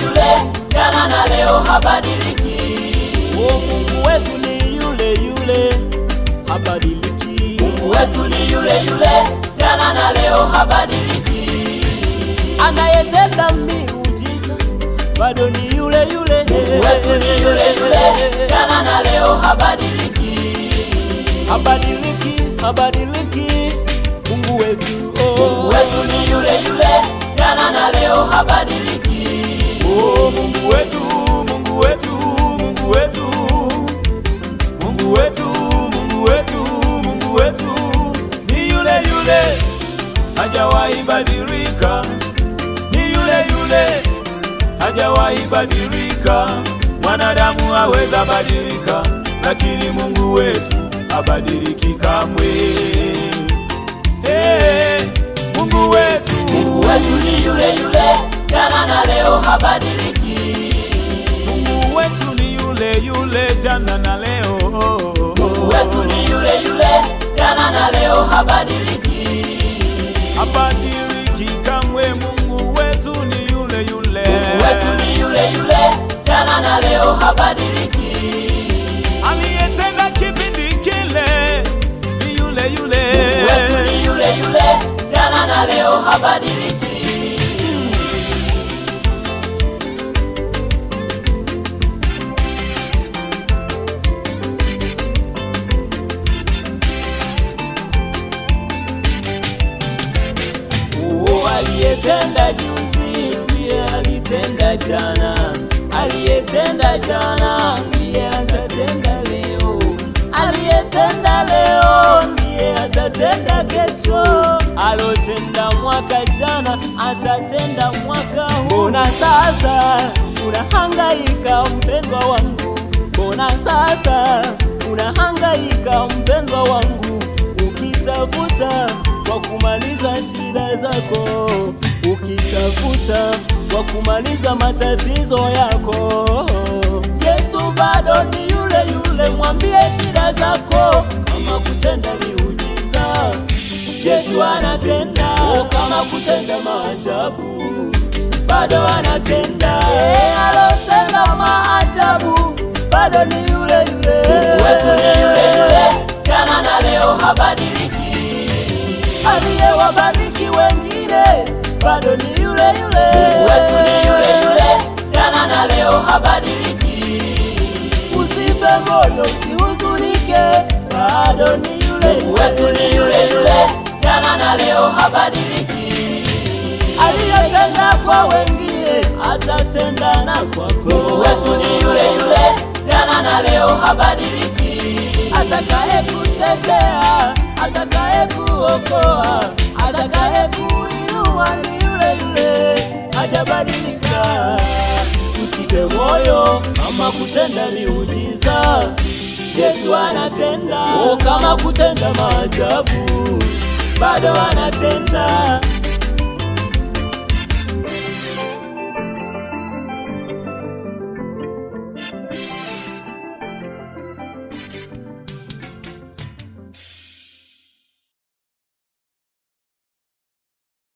yule, jana na leo habadiliki. Oh, Mungu wetu ni yule yule, habadiliki. Mungu wetu ni yule yule, jana na leo habadiliki. Anayetenda miujiza bado ni yule yule. Mungu wetu ni yule yule, jana na leo habadiliki. Habadiliki, habadiliki, Mungu wetu. Oh, Mungu wetu ni yule yule, jana na leo habadiliki. oh, Mungu wetu, Mungu wetu, Mungu wetu, Mungu wetu, Mungu wetu, Mungu wetu ni yule yule, hajawahi badilika. Ni yule yule, hajawahi badilika. Mwanadamu aweza badilika, lakini Mungu wetu habadiliki kamwe. Hey, Mungu wetu. Mungu wetu ni yule yule, jana na leo habadiliki. Mungu wetu ni yule yule, jana na leo. Mungu wetu ni yule yule, jana na leo habadiliki. Habadiliki kamwe, Mungu wetu ni yule yule. Mungu wetu ni yule yule, jana na leo habadiliki. Aliyetenda kipindi kile ni yule yule. Mungu wetu ni yule yule, jana na leo habadiliki. Aliyetenda juzi ndiye alitenda jana, aliyetenda jana ndiye atatenda leo, aliyetenda leo ndiye atatenda kesho, alotenda mwaka jana atatenda mwaka huu. Mbona sasa unahangaika mpendwa wangu? Mbona sasa unahangaika mpendwa wangu, ukitafuta kwa kumaliza shida zako, ukitafuta kwa kumaliza matatizo yako? Yesu bado ni yule yule, mwambie shida zako. Kama kutenda miujiza, Yesu anatenda. Kama kutenda maajabu, bado anatenda. Alotenda maajabu bado ni yule yule. Mungu wetu ni yule yule, jana na leo habadiliki. Aliyewabariki wengine bado ni yule yule. Mungu wetu ni yule yule, jana na leo habadiliki. Usife moyo, usihuzunike, bado ni yule yule. Mungu wetu ni yule yule, jana na leo habadiliki. Aliyetenda kwa wengine atatenda na kwako. Mungu wetu ni yule yule, jana na leo habadiliki. Atakaye kutetea, atakaye kuokoa, atakaye kuinua ni yule yule, hajabadilika. Usife moyo, kama kutenda miujiza, Yesu anatenda. Kama kutenda maajabu, bado anatenda.